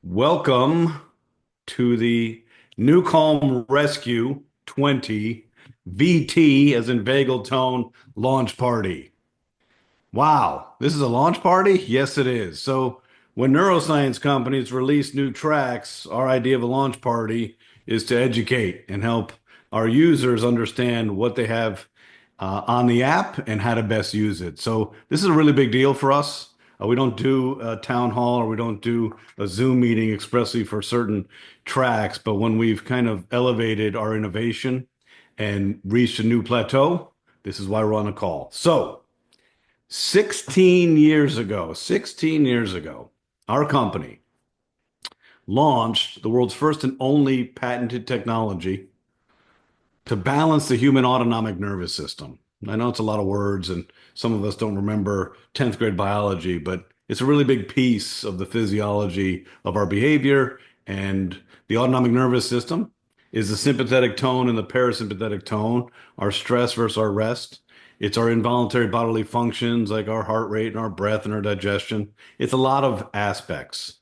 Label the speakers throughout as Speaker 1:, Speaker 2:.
Speaker 1: Welcome to the NuCalm Rescue 20 VT, as in Vagal Tone, launch party. Wow, this is a launch party? Yes, it is. So, when neuroscience companies release new tracks, our idea of a launch party is to educate and help our users understand what they have on the app and how to best use it. So, this is a really big deal for us. We don't do a town hall or we don't do a Zoom meeting expressly for certain tracks, but when we've kind of elevated our innovation and reached a new plateau, this is why we're on a call. So, 16 years ago, our company launched the world's first and only patented technology to balance the human autonomic nervous system. I know it's a lot of words, and some of us don't remember 10th grade biology, but it's a really big piece of the physiology of our behavior. And the autonomic nervous system is the sympathetic tone and the parasympathetic tone, our stress versus our rest. It's our involuntary bodily functions like our heart rate and our breath and our digestion. It's a lot of aspects.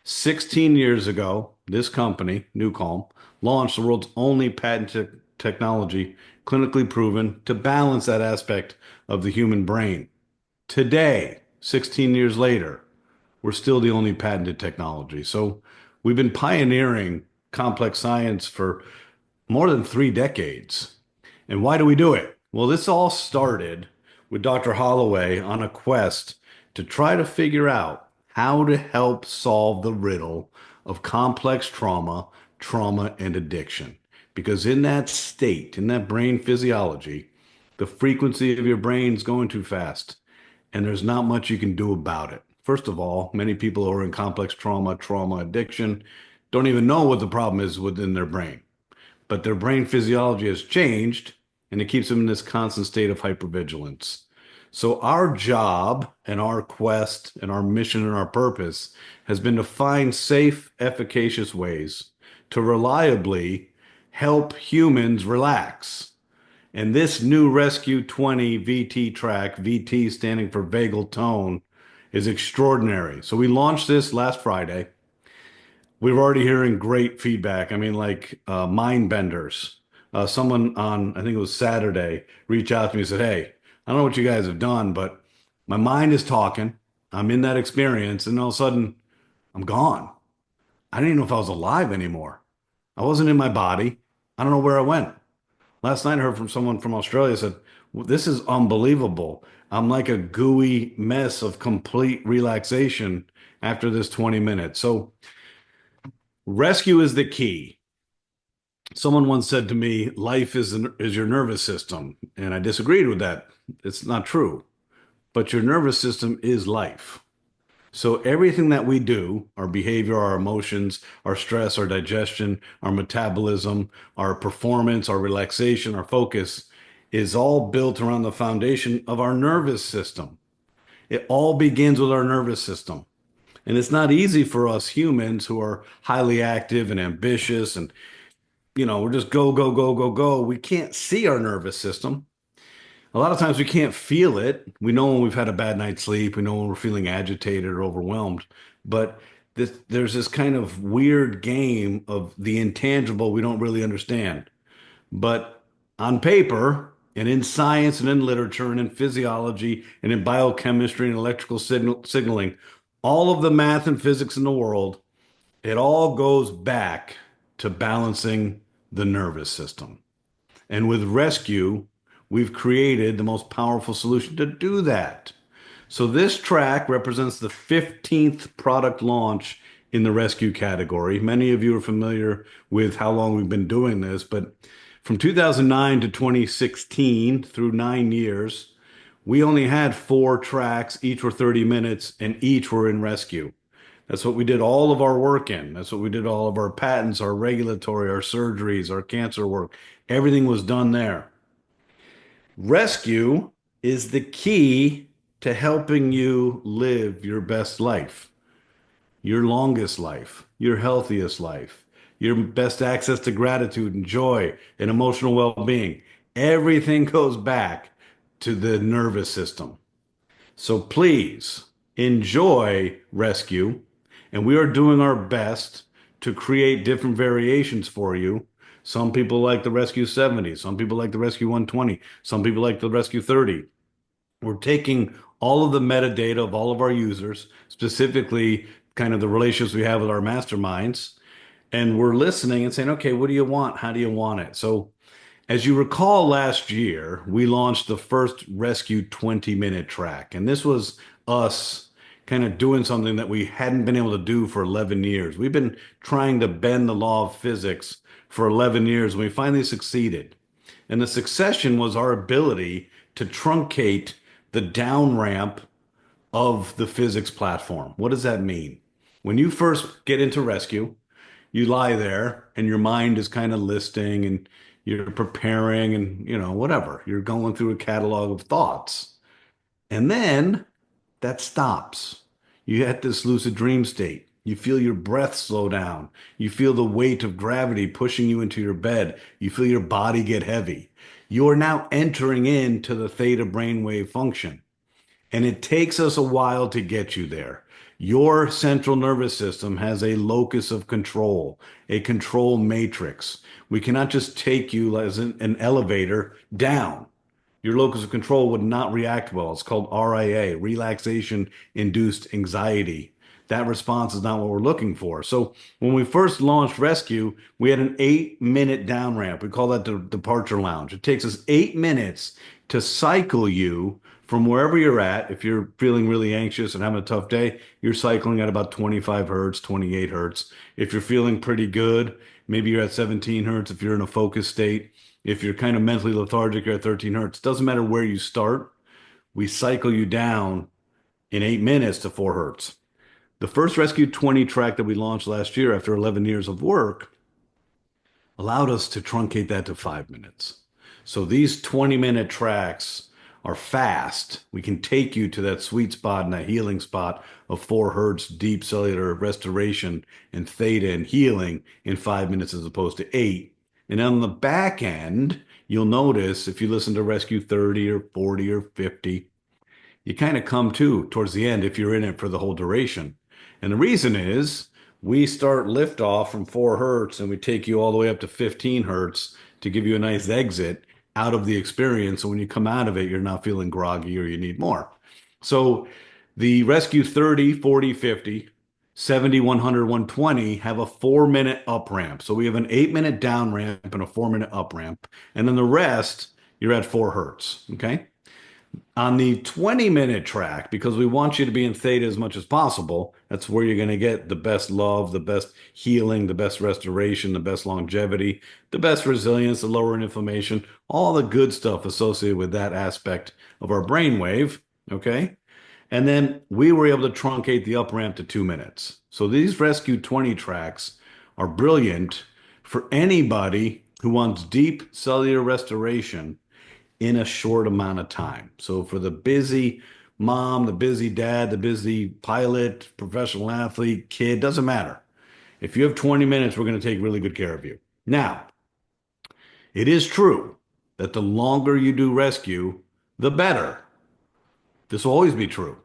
Speaker 1: 16 years ago, this company, NuCalm, launched the world's only patented technology clinically proven to balance that aspect of the human brain. Today, 16 years later, we're still the only patented technology. So we've been pioneering complex science for more than 3 decades. And why do we do it? Well, this all started with Dr. Holloway on a quest to try to figure out how to help solve the riddle of complex trauma, and addiction. Because in that state, in that brain physiology, the frequency of your brain's going too fast, and there's not much you can do about it. First of all, many people who are in complex trauma addiction don't even know what the problem is within their brain. But their brain physiology has changed, and it keeps them in this constant state of hypervigilance. So our job and our quest and our mission and our purpose has been to find safe, efficacious ways to reliably help humans relax. And this new Rescue 20 VT track, VT standing for Vagal Tone, is extraordinary. So we launched this last Friday. We were already hearing great feedback. I mean, like mind benders. Someone on, I think it was Saturday, reached out to me and said, "Hey, I don't know what you guys have done, but my mind is talking. I'm in that experience, and all of a sudden, I'm gone. I didn't even know if I was alive anymore. I wasn't in my body. I don't know where I went." Last night, I heard from someone from Australia said, "Well, this is unbelievable. I'm like a gooey mess of complete relaxation after this 20 minutes." So, rescue is the key. Someone once said to me, "Life is your nervous system," and I disagreed with that. It's not true, but your nervous system is life. So everything that we do, our behavior, our emotions, our stress, our digestion, our metabolism, our performance, our relaxation, our focus, is all built around the foundation of our nervous system. It all begins with our nervous system. And it's not easy for us humans who are highly active and ambitious and, we're just go, go, go, go, go. We can't see our nervous system. A lot of times we can't feel it. We know when we've had a bad night's sleep. We know when we're feeling agitated or overwhelmed. But there's this kind of weird game of the intangible we don't really understand. But on paper and in science and in literature and in physiology and in biochemistry and electrical signaling, all of the math and physics in the world, it all goes back to balancing the nervous system. And with Rescue, we've created the most powerful solution to do that. So this track represents the 15th product launch in the Rescue category. Many of you are familiar with how long we've been doing this, but from 2009 to 2016, through 9 years, we only had 4 tracks, each were 30 minutes, and each were in Rescue. That's what we did all of our work in. That's what we did all of our patents, our regulatory, our surgeries, our cancer work. Everything was done there. Rescue is the key to helping you live your best life, your longest life, your healthiest life, your best access to gratitude and joy and emotional well-being. Everything goes back to the nervous system. So please enjoy rescue. And we are doing our best to create different variations for you. Some people like the Rescue 70, some people like the Rescue 120, some people like the Rescue 30. We're taking all of the metadata of all of our users, specifically kind of the relationships we have with our masterminds, and we're listening and saying, okay, what do you want? How do you want it? So as you recall, last year, we launched the first Rescue 20-minute track. And this was us kind of doing something that we hadn't been able to do for 11 years. We've been trying to bend the law of physics for 11 years, and we finally succeeded. And the succession was our ability to truncate the down ramp of the physics platform. What does that mean? When you first get into rescue, you lie there and your mind is kind of listing and you're preparing and, whatever. You're going through a catalog of thoughts. And then that stops. You hit this lucid dream state. You feel your breath slow down. You feel the weight of gravity pushing you into your bed. You feel your body get heavy. You are now entering into the theta brainwave function. And it takes us a while to get you there. Your central nervous system has a locus of control, a control matrix. We cannot just take you as an elevator down. Your locus of control would not react well. It's called RIA, relaxation induced anxiety. That response is not what we're looking for. So when we first launched Rescue, we had an 8-minute down ramp. We call that the departure lounge. It takes us 8 minutes to cycle you from wherever you're at. If you're feeling really anxious and having a tough day, you're cycling at about 25 hertz, 28 hertz. If you're feeling pretty good, maybe you're at 17 hertz. If you're in a focused state, if you're kind of mentally lethargic, you're at 13 hertz. Doesn't matter where you start. We cycle you down in 8 minutes to 4 hertz. The first Rescue 20 track that we launched last year after 11 years of work allowed us to truncate that to 5 minutes. So these 20-minute tracks are fast. We can take you to that sweet spot and that healing spot of 4 hertz deep cellular restoration and theta and healing in 5 minutes as opposed to 8. And on the back end, you'll notice if you listen to Rescue 30 or 40 or 50, you kind of come to towards the end if you're in it for the whole duration. And the reason is we start liftoff from 4 hertz and we take you all the way up to 15 hertz to give you a nice exit out of the experience. So when you come out of it, you're not feeling groggy or you need more. So the Rescue 30, 40, 50, 70, 100, 120 have a 4-minute up ramp. So we have an 8-minute down ramp and a 4-minute up ramp. And then the rest, you're at 4 hertz. Okay. On the 20-minute track, because we want you to be in theta as much as possible, that's where you're going to get the best love, the best healing, the best restoration, the best longevity, the best resilience, the lowering inflammation, all the good stuff associated with that aspect of our brainwave. Okay. And then we were able to truncate the up ramp to 2 minutes. So these Rescue 20 tracks are brilliant for anybody who wants deep cellular restoration in a short amount of time. So for the busy mom, the busy dad, the busy pilot, professional athlete, kid, doesn't matter. If you have 20 minutes, we're going to take really good care of you. Now, it is true that the longer you do rescue, the better. This will always be true.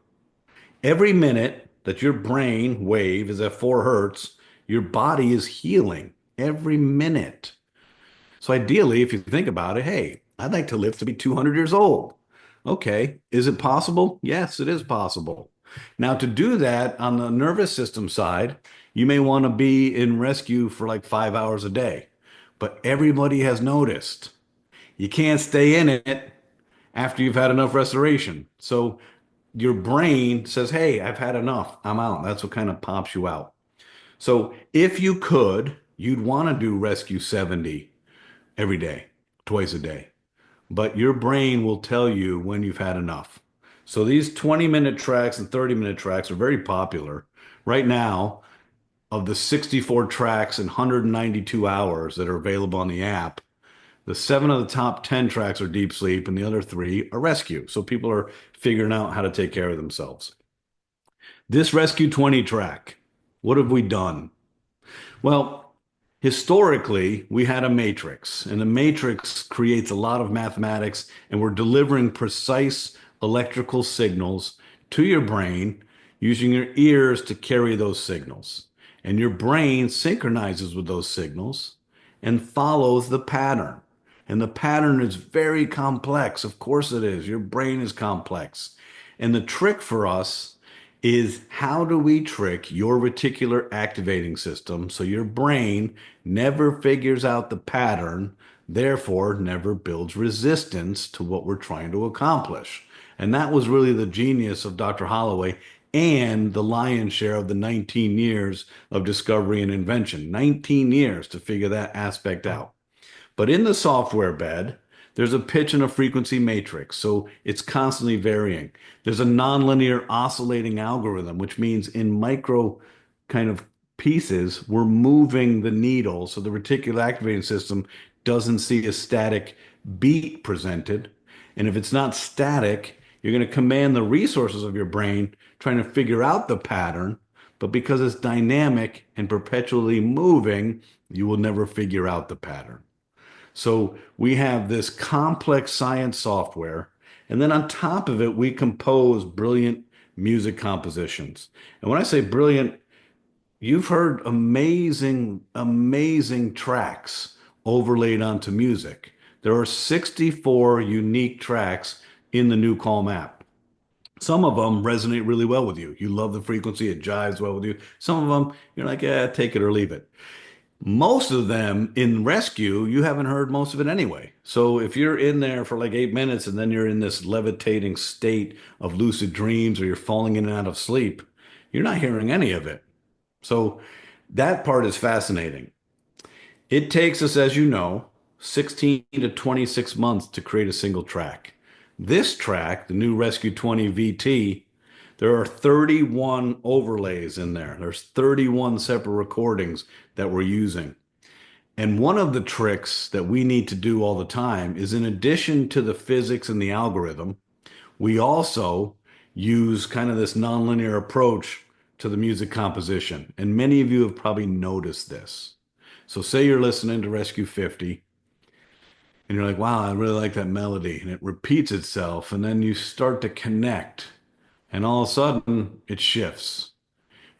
Speaker 1: Every minute that your brain wave is at 4 hertz, your body is healing every minute. So ideally, if you think about it, hey, I'd like to live to be 200 years old. Okay, is it possible? Yes, it is possible. Now, to do that on the nervous system side, you may want to be in rescue for like 5 hours a day. But everybody has noticed you can't stay in it after you've had enough restoration. So your brain says, hey, I've had enough. I'm out. That's what kind of pops you out. So if you could, you'd want to do Rescue 70 every day, twice a day. But your brain will tell you when you've had enough. So these 20-minute tracks and 30-minute tracks are very popular. Right now, of the 64 tracks and 192 hours that are available on the app, the 7 of the top 10 tracks are deep sleep and the other 3 are rescue. So people are figuring out how to take care of themselves. This Rescue 20 track, what have we done? Well, Historically, we had a matrix, and the matrix creates a lot of mathematics, and we're delivering precise electrical signals to your brain using your ears to carry those signals. And your brain synchronizes with those signals and follows the pattern. And the pattern is very complex. Of course it is. Your brain is complex. And the trick for us is, how do we trick your reticular activating system so your brain never figures out the pattern, therefore never builds resistance to what we're trying to accomplish? And that was really the genius of Dr. Holloway and the lion's share of the 19 years of discovery and invention. 19 years to figure that aspect out. But in the software bed, there's a pitch and a frequency matrix, so it's constantly varying. There's a nonlinear oscillating algorithm, which means in micro kind of pieces, we're moving the needle so the reticular activating system doesn't see a static beat presented. And if it's not static, you're going to command the resources of your brain trying to figure out the pattern. But because it's dynamic and perpetually moving, you will never figure out the pattern. So we have this complex science software, and then on top of it, we compose brilliant music compositions. And when I say brilliant, you've heard amazing, amazing tracks overlaid onto music. There are 64 unique tracks in the NuCalm app. Some of them resonate really well with you. You love the frequency, it jives well with you. Some of them, you're like, yeah, take it or leave it. Most of them in rescue, you haven't heard most of it anyway. So if you're in there for like 8 minutes and then you're in this levitating state of lucid dreams or you're falling in and out of sleep, you're not hearing any of it. So that part is fascinating. It takes us, as you know, 16 to 26 months to create a single track. This track, the new Rescue 20 VT, there are 31 overlays in there. There's 31 separate recordings that we're using. And one of the tricks that we need to do all the time is, in addition to the physics and the algorithm, we also use kind of this nonlinear approach to the music composition. And many of you have probably noticed this. So say you're listening to Rescue 50 and you're like, wow, I really like that melody. And it repeats itself. And then you start to connect. And all of a sudden, it shifts.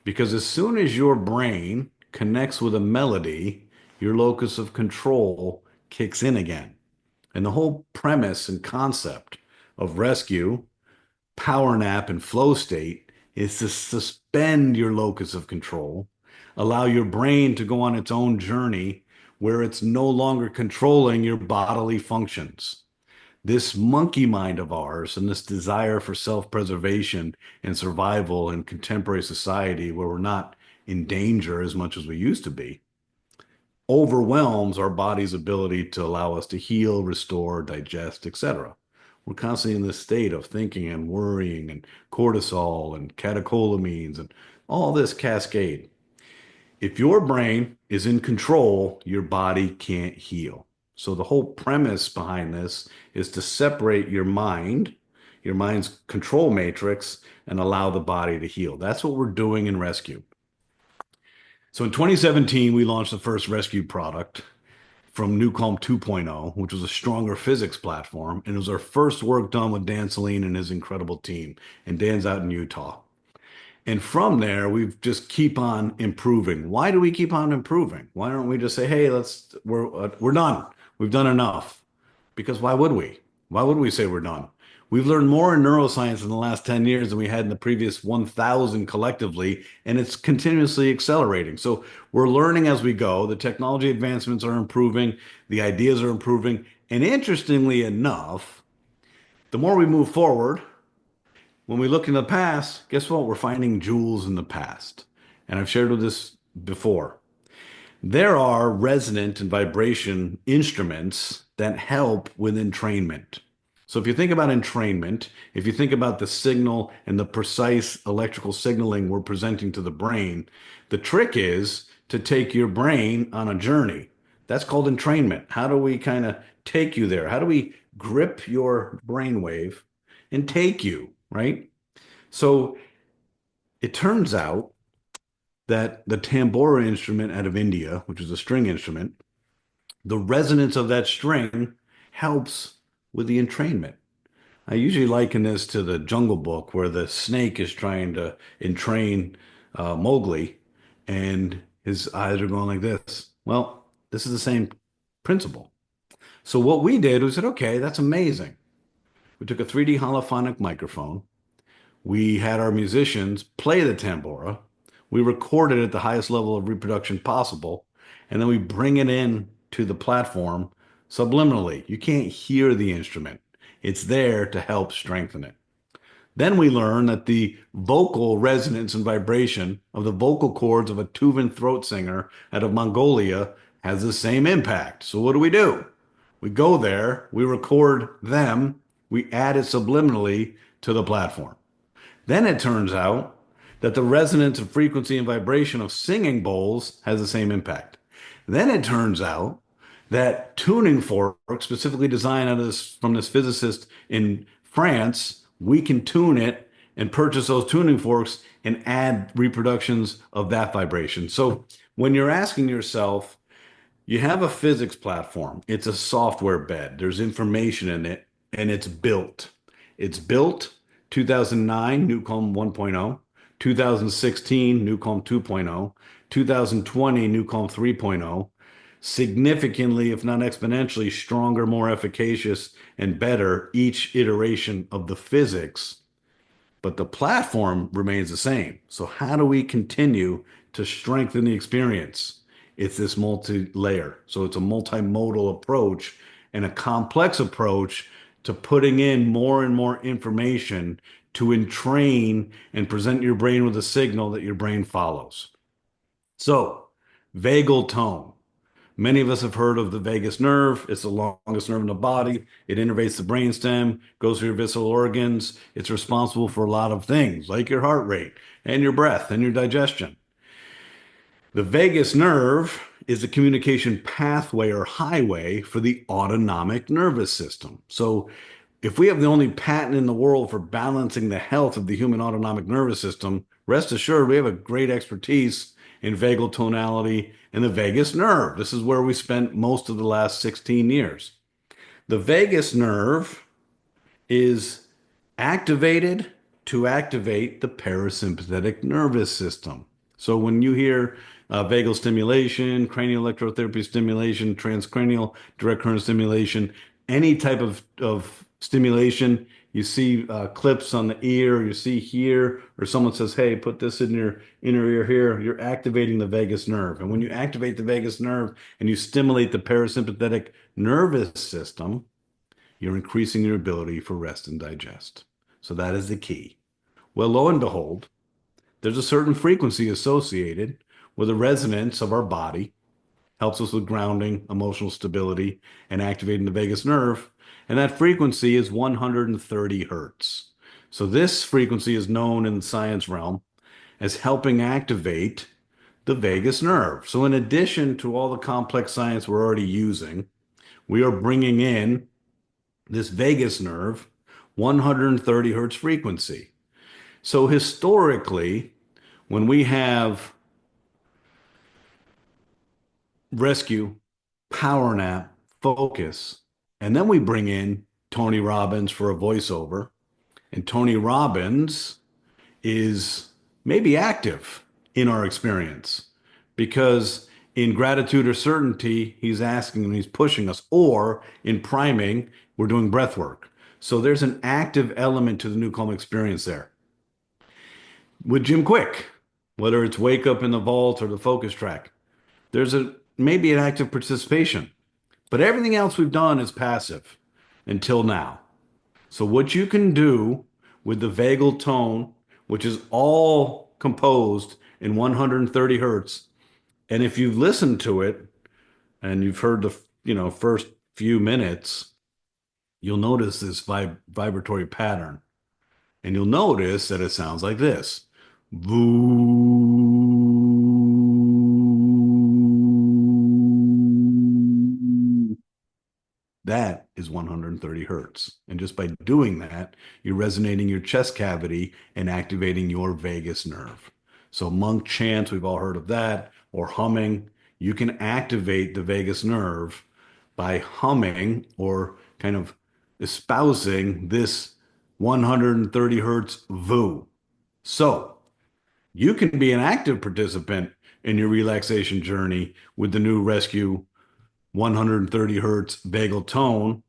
Speaker 1: Because as soon as your brain connects with a melody, your locus of control kicks in again. And the whole premise and concept of rescue, power nap, and flow state is to suspend your locus of control, allow your brain to go on its own journey where it's no longer controlling your bodily functions. This monkey mind of ours and this desire for self-preservation and survival in contemporary society, where we're not in danger as much as we used to be, overwhelms our body's ability to allow us to heal, restore, digest, etc. We're constantly in this state of thinking and worrying and cortisol and catecholamines and all this cascade. If your brain is in control, your body can't heal. So the whole premise behind this is to separate your mind's control matrix, and allow the body to heal. That's what we're doing in rescue. So in 2017, we launched the first rescue product from NuCalm 2.0, which was a stronger physics platform. And it was our first work done with Dan Saline and his incredible team. And Dan's out in Utah. And from there, we just keep on improving. Why do we keep on improving? Why don't we just say, hey, we're done. We've done enough. Because why would we? Why would we say we're done? We've learned more in neuroscience in the last 10 years than we had in the previous 1,000 collectively, and it's continuously accelerating. So we're learning as we go. The technology advancements are improving, the ideas are improving, and interestingly enough, the more we move forward, when we look in the past, guess what? We're finding jewels in the past. And I've shared with this before. There are resonant and vibration instruments that help with entrainment. So if you think about entrainment, if you think about the signal and the precise electrical signaling we're presenting to the brain, the trick is to take your brain on a journey. That's called entrainment. How do we kind of take you there? How do we grip your brainwave and take you, right? So it turns out that the tambura instrument out of India, which is a string instrument, the resonance of that string helps with the entrainment. I usually liken this to the Jungle Book where the snake is trying to entrain Mowgli and his eyes are going like this. Well, this is the same principle. So what we did was said, okay, that's amazing. We took a 3D holophonic microphone. We had our musicians play the tambura. We recorded at the highest level of reproduction possible, and then we bring it in to the platform subliminally. You can't hear the instrument. It's there to help strengthen it. Then we learn that the vocal resonance and vibration of the vocal cords of a Tuvan throat singer out of Mongolia has the same impact. So what do? We go there, we record them, we add it subliminally to the platform. Then it turns out that the resonance of frequency and vibration of singing bowls has the same impact. Then it turns out that tuning forks, specifically designed from this physicist in France, we can tune it and purchase those tuning forks and add reproductions of that vibration. So when you're asking yourself, you have a physics platform. It's a software bed. There's information in it, and it's built. It's built 2009 NuCalm 1.0, 2016 NuCalm 2.0, 2020 NuCalm 3.0, significantly, if not exponentially, stronger, more efficacious, and better each iteration of the physics, but the platform remains the same. So how do we continue to strengthen the experience? It's this multi-layer. So it's a multimodal approach and a complex approach to putting in more and more information to entrain and present your brain with a signal that your brain follows. So, vagal tone. Many of us have heard of the vagus nerve. It's the longest nerve in the body. It innervates the brainstem, goes through your visceral organs. It's responsible for a lot of things, like your heart rate and your breath and your digestion. The vagus nerve is the communication pathway or highway for the autonomic nervous system. So, if we have the only patent in the world for balancing the health of the human autonomic nervous system, rest assured we have a great expertise in vagal tonality and the vagus nerve. This is where we spent most of the last 16 years. The vagus nerve is activated to activate the parasympathetic nervous system. So when you hear vagal stimulation, cranial electrotherapy stimulation, transcranial direct current stimulation, any type of stimulation, you see clips on the ear, you see here, or someone says, hey, put this in your inner ear here, you're activating the vagus nerve. And when you activate the vagus nerve and you stimulate the parasympathetic nervous system, you're increasing your ability for rest and digest. So that is the key. Well, lo and behold, there's a certain frequency associated with the resonance of our body, helps us with grounding, emotional stability, and activating the vagus nerve. And that frequency is 130 hertz. So this frequency is known in the science realm as helping activate the vagus nerve. So in addition to all the complex science we're already using, we are bringing in this vagus nerve, 130 hertz frequency. So historically, when we have rescue, power nap, focus, and then we bring in Tony Robbins for a voiceover, and Tony Robbins is maybe active in our experience because in gratitude or certainty, he's asking and he's pushing us, or in priming, we're doing breath work. So there's an active element to the NuCalm experience there. With Jim Quick, whether it's wake up in the vault or the focus track, there's a maybe an active participation, but everything else we've done is passive until now. So what you can do with the vagal tone, which is all composed in 130 hertz, and if you've listened to it and you've heard the first few minutes, you'll notice this vibratory pattern, and you'll notice that it sounds like this. That is 130 hertz. And just by doing that, you're resonating your chest cavity and activating your vagus nerve. So monk chants, we've all heard of that, or humming. You can activate the vagus nerve by humming or kind of espousing this 130 hertz VU. So you can be an active participant in your relaxation journey with the new Rescue 130 hertz vagal tone.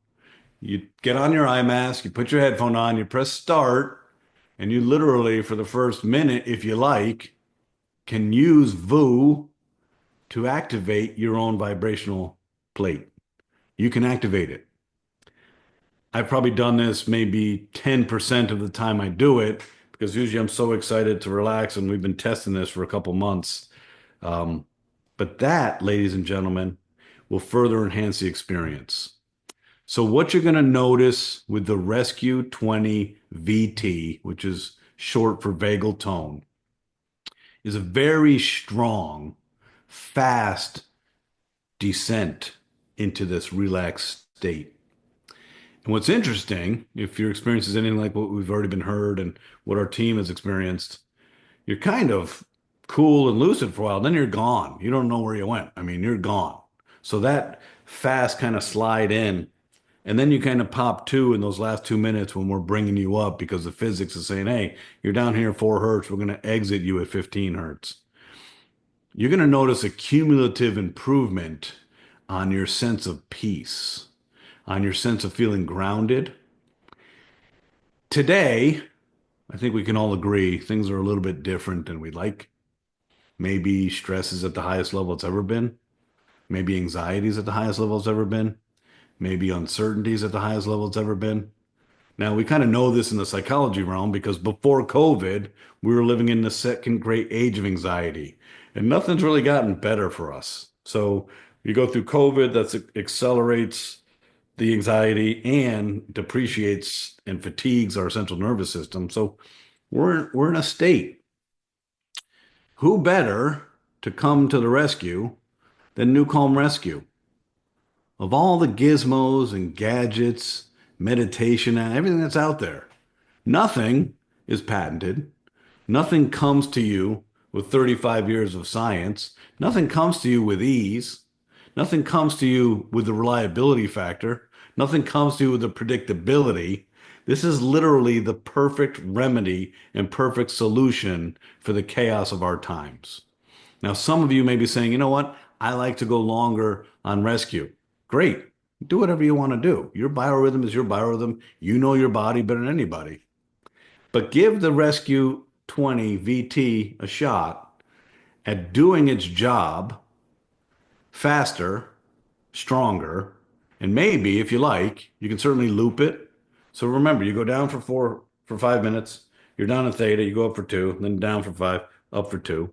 Speaker 1: You get on your eye mask, you put your headphone on, you press start, and you literally, for the first minute, if you like, can use VU to activate your own vibrational plate. You can activate it. I've probably done this maybe 10% of the time I do it because usually I'm so excited to relax, and we've been testing this for a couple months. Um, but that, ladies and gentlemen, will further enhance the experience. So what you're going to notice with the Rescue 20 VT, which is short for vagal tone, is a very strong, fast descent into this relaxed state. And what's interesting, if your experience is anything like what we've already been heard and what our team has experienced, you're kind of cool and lucid for a while, then you're gone. You don't know where you went. I mean, you're gone. So that fast kind of slide in, and then you kind of pop two in those last 2 minutes when we're bringing you up because the physics is saying, hey, you're down here at 4 hertz. We're going to exit you at 15 hertz. You're going to notice a cumulative improvement on your sense of peace, on your sense of feeling grounded. Today, I think we can all agree things are a little bit different than we'd like. Maybe stress is at the highest level it's ever been. Maybe anxiety is at the highest level it's ever been. Maybe uncertainty is at the highest level it's ever been. Now, we kind of know this in the psychology realm because before COVID, we were living in the second great age of anxiety, and nothing's really gotten better for us. So you go through COVID, that accelerates the anxiety and depreciates and fatigues our central nervous system. So we're in a state. Who better to come to the rescue than NuCalm Rescue? Of all the gizmos and gadgets, meditation and everything that's out there, nothing is patented. Nothing comes to you with 35 years of science. Nothing comes to you with ease. Nothing comes to you with the reliability factor. Nothing comes to you with the predictability. This is literally the perfect remedy and perfect solution for the chaos of our times. Now, some of you may be saying, you know what? I like to go longer on rescue. Great. Do whatever you want to do. Your biorhythm is your biorhythm. You know your body better than anybody. But give the Rescue 20 VT a shot at doing its job faster, stronger, and maybe, if you like, you can certainly loop it. So remember, you go down for 5 minutes, you're down in theta, you go up for two, then down for five, up for two.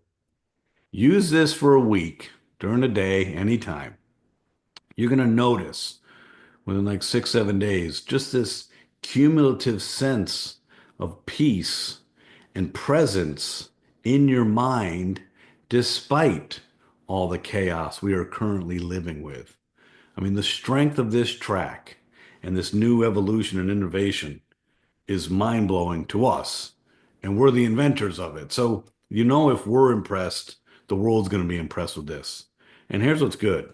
Speaker 1: Use this for a week during the day, anytime. You're going to notice within like 6, 7 days, just this cumulative sense of peace and presence in your mind, despite all the chaos we are currently living with. I mean, the strength of this track and this new evolution and innovation is mind blowing to us, and we're the inventors of it. So, if we're impressed, the world's going to be impressed with this. And here's what's good.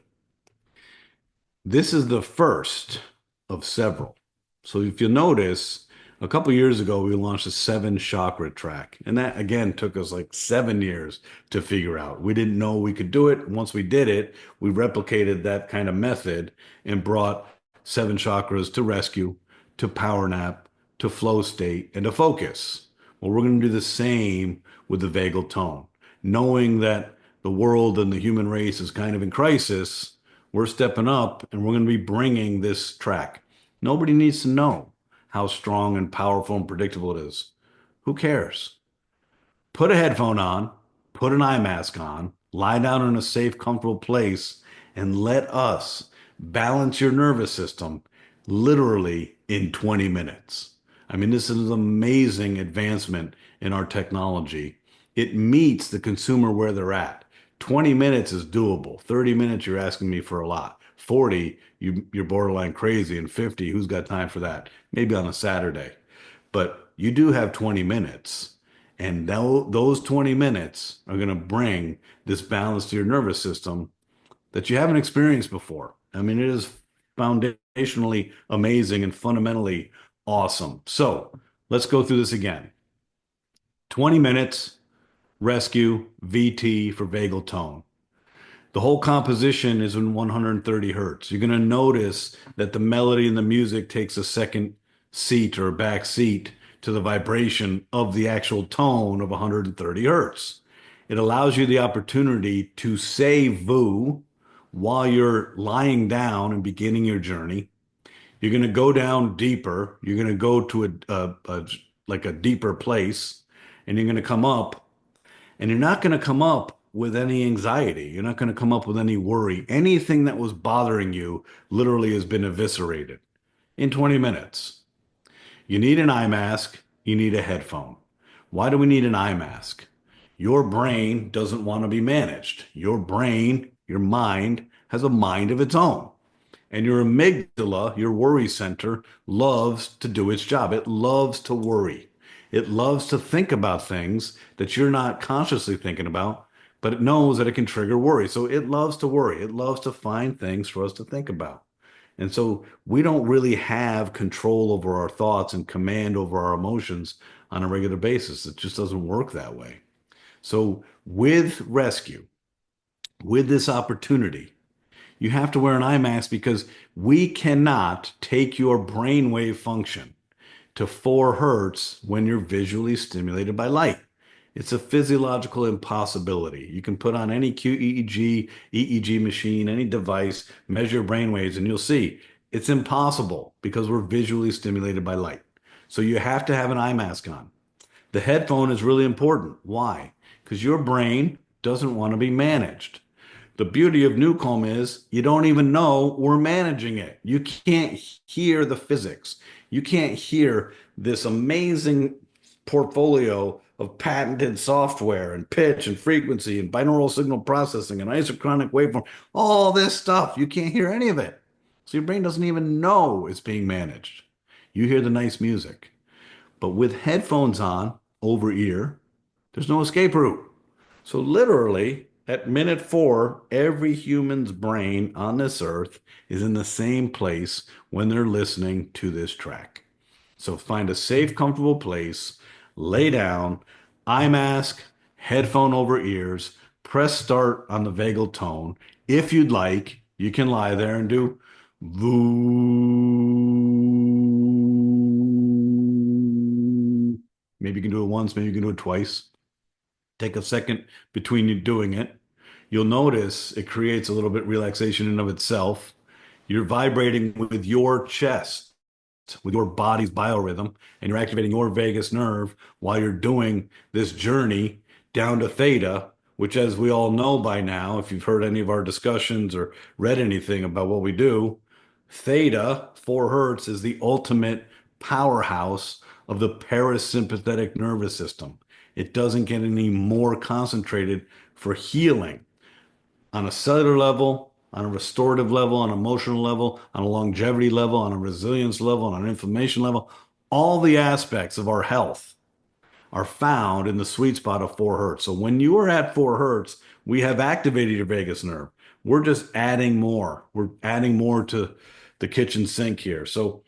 Speaker 1: This is the first of several. So if you notice, a couple years ago, we launched a 7 chakra track. And that, again, took us like 7 years to figure out. We didn't know we could do it. Once we did it, we replicated that kind of method and brought 7 chakras to rescue, to power nap, to flow state, and to focus. Well, we're going to do the same with the vagal tone. Knowing that the world and the human race is kind of in crisis, we're stepping up and we're going to be bringing this track. Nobody needs to know how strong and powerful and predictable it is. Who cares? Put a headphone on, put an eye mask on, lie down in a safe, comfortable place, and let us balance your nervous system literally in 20 minutes. I mean, this is an amazing advancement in our technology. It meets the consumer where they're at. 20 minutes is doable. 30 minutes, you're asking me for a lot. 40, you're borderline crazy. And 50, who's got time for that? Maybe on a Saturday. But you do have 20 minutes. And those 20 minutes are going to bring this balance to your nervous system that you haven't experienced before. I mean, it is foundationally amazing and fundamentally awesome. So let's go through this again. 20 minutes, rescue, VT for vagal tone. The whole composition is in 130 hertz. You're going to notice that the melody and the music takes a second seat or a back seat to the vibration of the actual tone of 130 hertz. It allows you the opportunity to say VU while you're lying down and beginning your journey. You're going to go down deeper. You're going to go to like a deeper place, and you're going to come up, and you're not going to come up with any anxiety. You're not going to come up with any worry. Anything that was bothering you literally has been eviscerated in 20 minutes. You need an eye mask. You need a headphone. Why do we need an eye mask? Your brain doesn't want to be managed. Your brain, your mind, has a mind of its own. And your amygdala, your worry center, loves to do its job. It loves to worry. It loves to think about things that you're not consciously thinking about, but it knows that it can trigger worry. So it loves to worry. It loves to find things for us to think about. And so we don't really have control over our thoughts and command over our emotions on a regular basis. It just doesn't work that way. So with rescue, with this opportunity, you have to wear an eye mask because we cannot take your brainwave function to 4 hertz when you're visually stimulated by light. It's a physiological impossibility. You can put on any QEEG, EEG machine, any device, measure brainwaves, and you'll see it's impossible because we're visually stimulated by light. So you have to have an eye mask on. The headphone is really important. Why? Because your brain doesn't want to be managed. The beauty of NuCalm is you don't even know we're managing it. You can't hear the physics. You can't hear this amazing portfolio of patented software and pitch and frequency and binaural signal processing and isochronic waveform, all this stuff. You can't hear any of it. So your brain doesn't even know it's being managed. You hear the nice music. But with headphones on over ear, there's no escape route. So literally, at minute 4, every human's brain on this earth is in the same place when they're listening to this track. So find a safe, comfortable place, lay down, eye mask, headphone over ears, press start on the vagal tone. If you'd like, you can lie there and do voo. Maybe you can do it once, maybe you can do it twice. Take a second between you doing it. You'll notice it creates a little bit relaxation in and of itself. You're vibrating with your chest, with your body's biorhythm, and you're activating your vagus nerve while you're doing this journey down to theta, which, as we all know by now, if you've heard any of our discussions or read anything about what we do, theta, 4 hertz, is the ultimate powerhouse of the parasympathetic nervous system. It doesn't get any more concentrated for healing on a cellular level, on a restorative level, on an emotional level, on a longevity level, on a resilience level, on an inflammation level. All the aspects of our health are found in the sweet spot of 4 hertz. So when you are at 4 hertz, we have activated your vagus nerve. We're just adding more. We're adding more to the kitchen sink here. So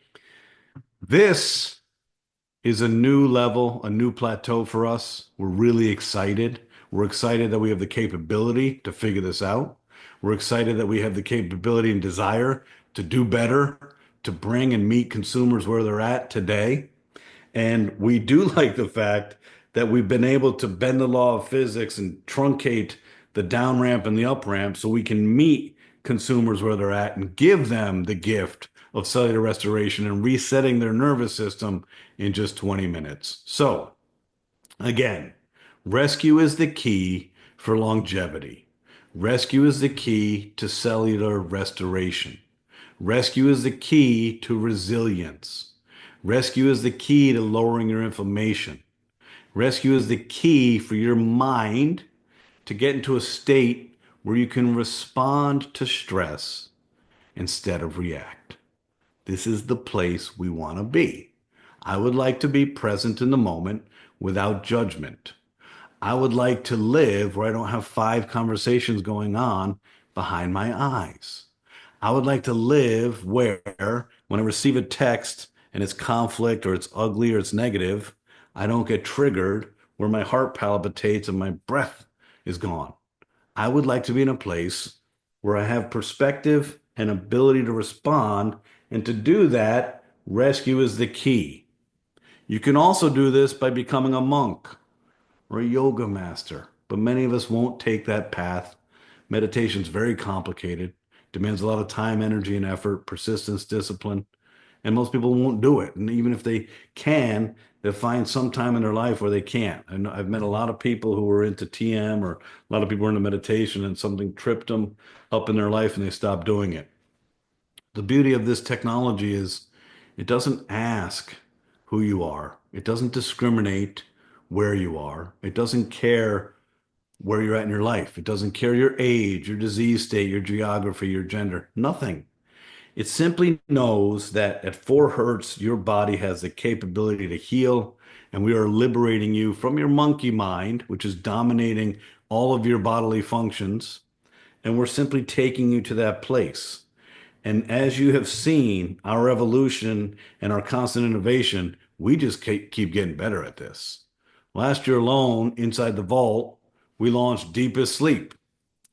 Speaker 1: this is a new level, a new plateau for us. We're really excited. We're excited that we have the capability to figure this out. We're excited that we have the capability and desire to do better, to bring and meet consumers where they're at today. And we do like the fact that we've been able to bend the law of physics and truncate the down ramp and the up ramp so we can meet consumers where they're at and give them the gift of cellular restoration and resetting their nervous system in just 20 minutes. So, again, rescue is the key for longevity. Rescue is the key to cellular restoration. Rescue is the key to resilience. Rescue is the key to lowering your inflammation. Rescue is the key for your mind to get into a state where you can respond to stress instead of react. This is the place we want to be. I would like to be present in the moment without judgment. I would like to live where I don't have five conversations going on behind my eyes. I would like to live where, when I receive a text and it's conflict or it's ugly or it's negative, I don't get triggered, where my heart palpitates and my breath is gone. I would like to be in a place where I have perspective and ability to respond. And to do that, rescue is the key. You can also do this by becoming a monk or a yoga master, but many of us won't take that path. Meditation is very complicated, demands a lot of time, energy, and effort, persistence, discipline, and most people won't do it. And even if they can, they'll find some time in their life where they can't. And I've met a lot of people who were into TM, or a lot of people were into meditation, and something tripped them up in their life and they stopped doing it. The beauty of this technology is it doesn't ask who you are. It doesn't discriminate where you are. It doesn't care where you're at in your life. It doesn't care your age, your disease state, your geography, your gender, nothing. It simply knows that at 4 hertz, your body has the capability to heal, and we are liberating you from your monkey mind, which is dominating all of your bodily functions. And we're simply taking you to that place. And as you have seen, our evolution and our constant innovation, we just keep getting better at this. Last year alone, inside the vault, we launched Deepest Sleep.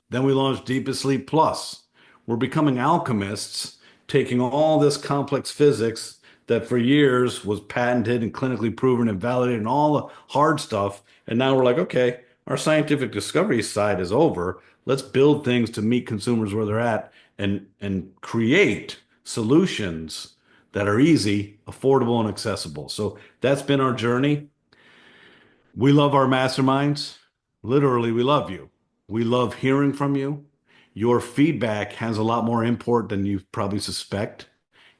Speaker 1: Then we launched Deepest Sleep Plus. We're becoming alchemists, taking all this complex physics that for years was patented and clinically proven and validated and all the hard stuff. And now we're like, okay, our scientific discovery side is over. Let's build things to meet consumers where they're at and create solutions that are easy, affordable, and accessible. So that's been our journey. We love our masterminds. Literally, we love you. We love hearing from you. Your feedback has a lot more import than you probably suspect.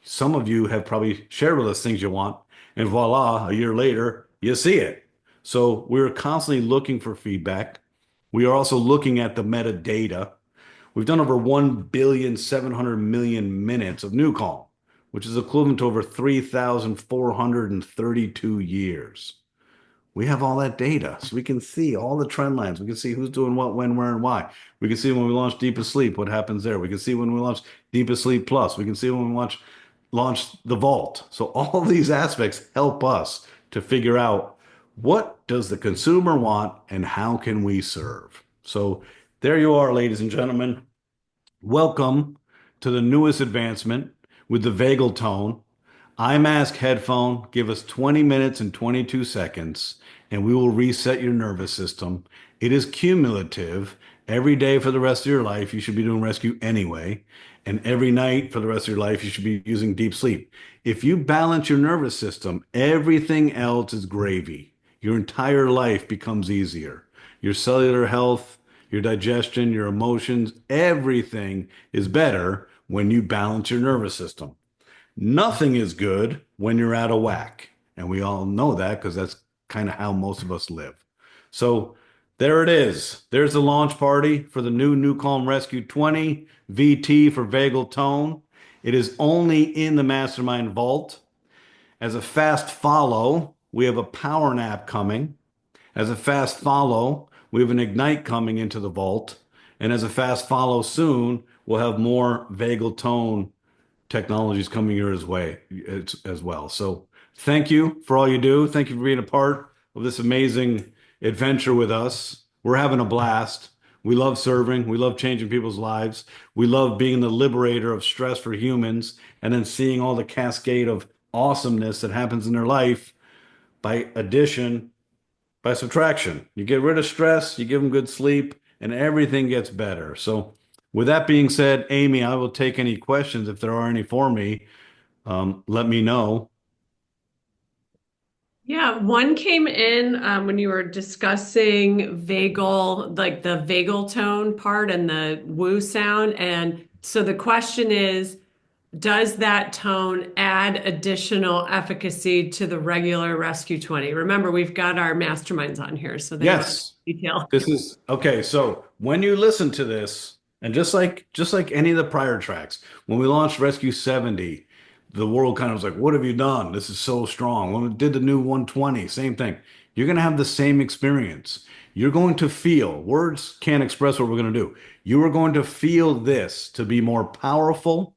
Speaker 1: Some of you have probably shared with us things you want, and voila, a year later, you see it. So we're constantly looking for feedback. We are also looking at the metadata. We've done over 1,700,000,000 minutes of NuCalm, which is equivalent to over 3,432 years. We have all that data, so we can see all the trend lines. We can see who's doing what, when, where, and why. We can see when we launch Deepest Sleep, what happens there. We can see when we launch Deepest Sleep Plus. We can see when we launch the Vault. So all these aspects help us to figure out what does the consumer want and how can we serve. So there you are, ladies and gentlemen. Welcome to the newest advancement with the Vagal Tone. iMask headphone. Give us 20 minutes and 22 seconds, and we will reset your nervous system. It is cumulative. Every day for the rest of your life, you should be doing rescue anyway. And every night for the rest of your life, you should be using deep sleep. If you balance your nervous system, everything else is gravy. Your entire life becomes easier. Your cellular health, your digestion, your emotions, everything is better when you balance your nervous system. Nothing is good when you're out of whack. And we all know that because that's kind of how most of us live. So there it is. There's the launch party for the new NuCalm Rescue 20 VT for Vagal Tone. It is only in the Mastermind Vault. As a fast follow, we have a power nap coming. As a fast follow, we have an Ignite coming into the vault. And as a fast follow soon, we'll have more Vagal Tone technologies coming your way as well. So thank you for all you do. Thank you for being a part of this amazing adventure with us. We're having a blast. We love serving. We love changing people's lives. We love being the liberator of stress for humans and then seeing all the cascade of awesomeness that happens in their life by addition, by subtraction. You get rid of stress, you give them good sleep, and everything gets better. So with that being said, Amy, I will take any questions if there are any for me. Let me know.
Speaker 2: Yeah, one came in when you were discussing vagal, like the vagal tone part and the woo sound. And so the question is, does that tone add additional efficacy to the regular Rescue 20? Remember, we've got our masterminds on here, so they want
Speaker 1: Yes,
Speaker 2: detail.
Speaker 1: this is okay. So when you listen to this, and just like any of the prior tracks, when we launched Rescue 70, the world kind of was like, "What have you done? This is so strong." When we did the new 120, same thing. you're going to have the same experience. You're going to feel, words can't express what we're going to do. You are going to feel this to be more powerful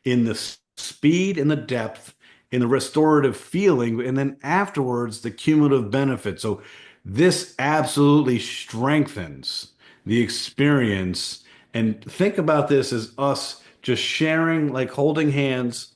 Speaker 1: in the speed and the depth, in the restorative feeling, and then afterwards, the cumulative benefit. So this absolutely strengthens the experience. And think about this as us just sharing, like holding hands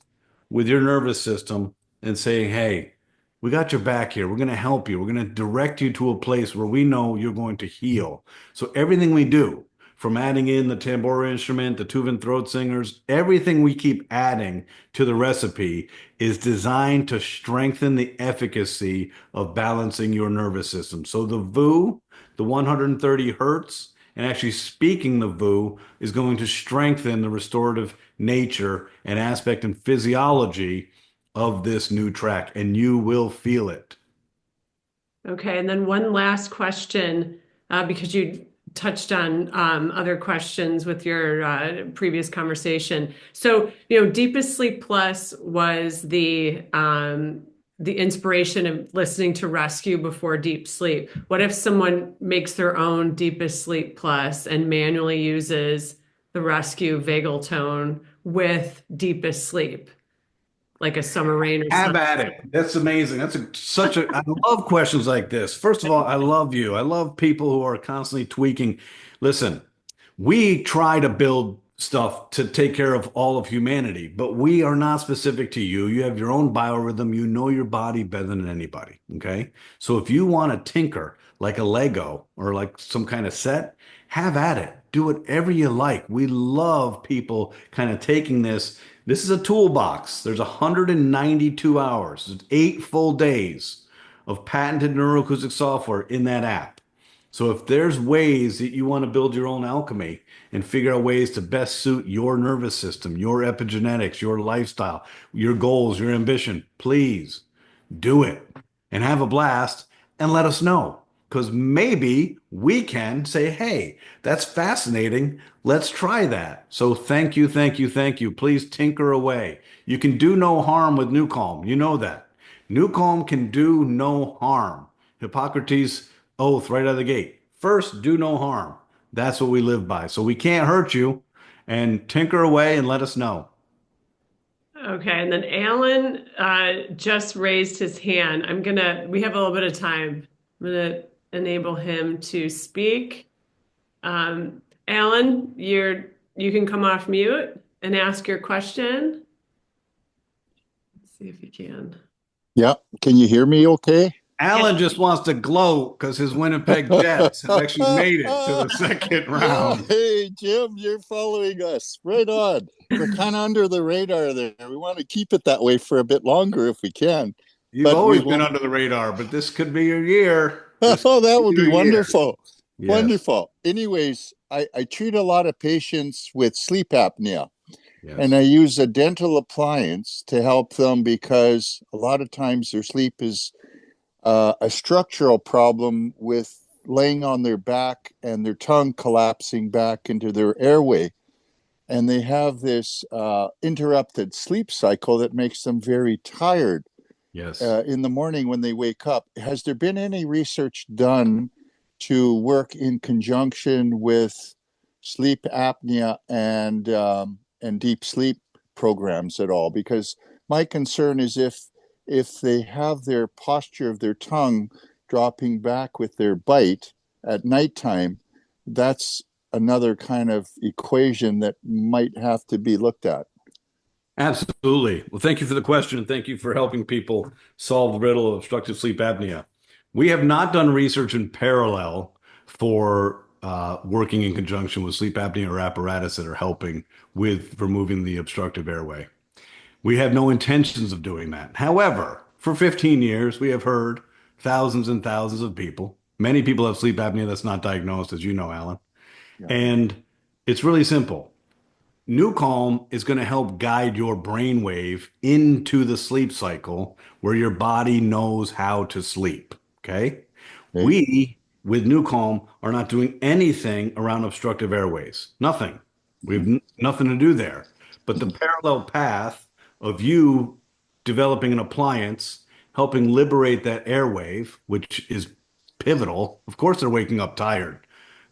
Speaker 1: with your nervous system and saying, hey, we got your back here. We're going to help you. We're going to direct you to a place where we know you're going to heal. So everything we do, from adding in the tambura instrument, the Tuvan throat singers, everything we keep adding to the recipe is designed to strengthen the efficacy of balancing your nervous system. So the VU, the 130 hertz, and actually speaking the VU is going to strengthen the restorative nature and aspect and physiology of this new track, and you will feel it.
Speaker 2: Okay, and then one last question, because you touched on other questions with your previous conversation. So, Deepest Sleep Plus was the inspiration of listening to Rescue before deep sleep. What if someone makes their own Deepest Sleep Plus and manually uses the Rescue Vagal Tone with Deepest Sleep, like a summer rain or
Speaker 1: Have
Speaker 2: something?
Speaker 1: at it. That's amazing. I love questions like this. First of all, I love you. I love people who are constantly tweaking. Listen, we try to build stuff to take care of all of humanity, but we are not specific to you. You have your own biorhythm. You know your body better than anybody. Okay. So if you want to tinker like a Lego or like some kind of set, have at it. Do whatever you like. We love people kind of taking this. This is a toolbox. There's 192 hours, there's 8 full days of patented neuroacoustic software in that app. So if there's ways that you want to build your own alchemy and figure out ways to best suit your nervous system, your epigenetics, your lifestyle, your goals, your ambition, please do it and have a blast and let us know. Because maybe we can say, hey, that's fascinating. Let's try that. So thank you, thank you, thank you. Please tinker away. You can do no harm with NuCalm. You know that. NuCalm can do no harm. Hippocrates' oath right out of the gate. First, do no harm. That's what we live by. So we can't hurt you. And tinker away and let us know.
Speaker 2: Okay, and then Alan just raised his hand. We have a little bit of time. I'm gonna enable him to speak. Alan, you can come off mute and ask your question. Let's see if you can.
Speaker 3: Yeah. Can you hear me okay?
Speaker 1: Alan just wants to gloat because his Winnipeg Jets have actually made it to the second round.
Speaker 3: Hey, Jim, you're following us. Right on. We're kind of under the radar there. We want to keep it that way for a bit longer if we can.
Speaker 1: You've
Speaker 3: But we
Speaker 1: always been
Speaker 3: won't.
Speaker 1: under the radar, but this could be your year. This
Speaker 3: Oh, that
Speaker 1: could
Speaker 3: would
Speaker 1: be
Speaker 3: be
Speaker 1: your year.
Speaker 3: wonderful.
Speaker 1: Yes,
Speaker 3: Wonderful. Anyways, I treat a lot of patients with sleep apnea. And
Speaker 1: yes,
Speaker 3: I use a dental appliance to help them because a lot of times their sleep is a structural problem with laying on their back and their tongue collapsing back into their airway. And they have this interrupted sleep cycle that makes them very tired
Speaker 1: yes.
Speaker 3: in the morning when they wake up. Has there been any research done to work in conjunction with sleep apnea and deep sleep programs at all? Because my concern is if they have their posture of their tongue dropping back with their bite at nighttime, that's another kind of equation that might have to be looked at.
Speaker 1: Absolutely. Well, thank you for the question, and thank you for helping people solve the riddle of obstructive sleep apnea. We have not done research in parallel for working in conjunction with sleep apnea or apparatus that are helping with removing the obstructive airway. We have no intentions of doing that. However, for 15 years, we have heard thousands and thousands of people. Many people have sleep apnea that's not diagnosed, as you know, Alan.
Speaker 3: Yeah.
Speaker 1: And it's really simple. NuCalm is going to help guide your brainwave into the sleep cycle where your body knows how to sleep. Okay.
Speaker 3: Okay.
Speaker 1: We, with NuCalm, are not doing anything around obstructive airways. Nothing. We have nothing to do there. But the parallel path of you developing an appliance helping liberate that airwave, which is pivotal. Of course, they're waking up tired.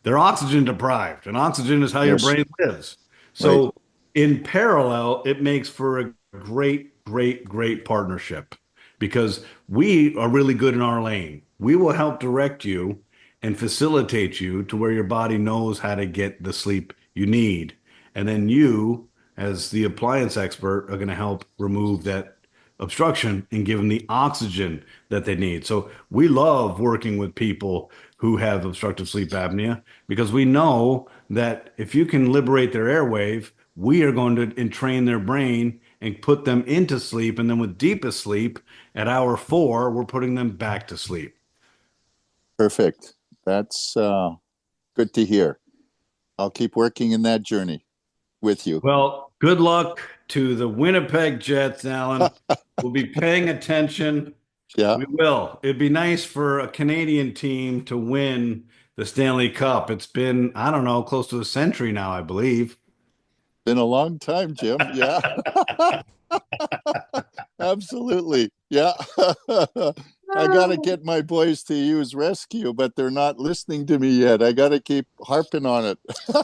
Speaker 1: They're oxygen deprived, and oxygen is how your
Speaker 3: Yes.
Speaker 1: brain lives.
Speaker 3: Right.
Speaker 1: So, in parallel, it makes for a great, great, great partnership because we are really good in our lane. We will help direct you and facilitate you to where your body knows how to get the sleep you need. And then you, as the appliance expert, are going to help remove that obstruction and give them the oxygen that they need. So we love working with people who have obstructive sleep apnea because we know that if you can liberate their airwave, we are going to entrain their brain and put them into sleep. And then with deepest sleep at hour 4, we're putting them back to sleep.
Speaker 3: Perfect. That's good to hear. I'll keep working in that journey with you.
Speaker 1: Well, good luck to the Winnipeg Jets, Alan. We'll be paying attention.
Speaker 3: Yeah.
Speaker 1: We will. It'd be nice for a Canadian team to win the Stanley Cup. It's been, I don't know, close to a century now, I believe.
Speaker 3: Been a long time, Jim. Yeah. Absolutely. Yeah. I got to get my boys to use rescue, but they're not listening to me yet. I got to keep harping on it.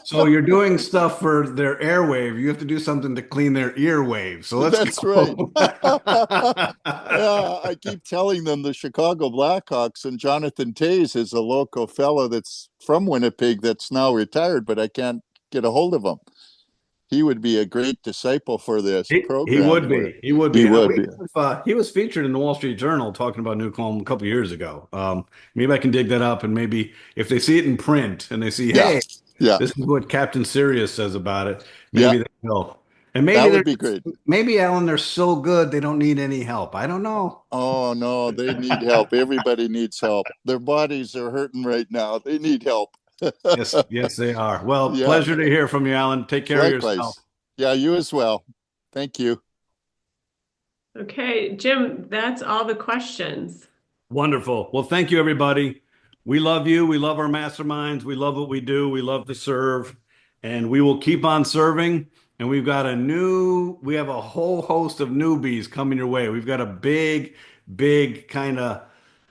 Speaker 1: So you're doing stuff for their airwave. You have to do something to clean their earwave. So let's
Speaker 3: That's
Speaker 1: go.
Speaker 3: right. Yeah, I keep telling them the Chicago Blackhawks and Jonathan Toews is a local fellow that's from Winnipeg that's now retired, but I can't get a hold of him. He would be a great disciple for this
Speaker 1: He
Speaker 3: program.
Speaker 1: would be. He would
Speaker 3: He
Speaker 1: be.
Speaker 3: would be.
Speaker 1: He was featured in the Wall Street Journal talking about NuCalm a couple years ago. Maybe I can dig that up, and maybe if they see it in print and they see,
Speaker 3: Yeah.
Speaker 1: hey,
Speaker 3: Yeah.
Speaker 1: this is what Captain Sirius says about it,
Speaker 3: Yeah.
Speaker 1: maybe they will. And maybe
Speaker 3: That would be great.
Speaker 1: maybe Alan, they're so good they don't need any help. I don't know.
Speaker 3: Oh, no, they need help. Everybody needs help. Their bodies are hurting right now. They need help.
Speaker 1: Yes, yes, they are. Well,
Speaker 3: Yeah.
Speaker 1: pleasure to hear from you, Alan. Take care of yourself.
Speaker 3: Likewise. Yeah, you as well. Thank you.
Speaker 2: Okay, Jim, that's all the questions.
Speaker 1: Wonderful. Well, thank you, everybody. We love you. We love our masterminds. We love what we do. We love to serve, and we will keep on serving. And we have a whole host of newbies coming your way. We've got a big, big kind of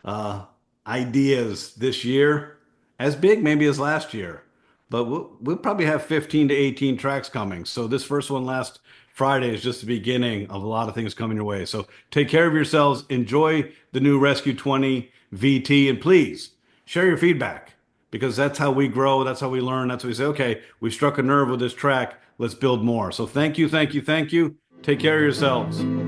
Speaker 1: uh, ideas this year, as big maybe as last year, but we'll probably have 15 to 18 tracks coming. So this first one last Friday is just the beginning of a lot of things coming your way. So take care of yourselves. Enjoy the new Rescue 20 VT, and please share your feedback because that's how we grow. That's how we learn. That's how we say, okay, we struck a nerve with this track. Let's build more. So thank you, thank you, thank you. Take care of yourselves.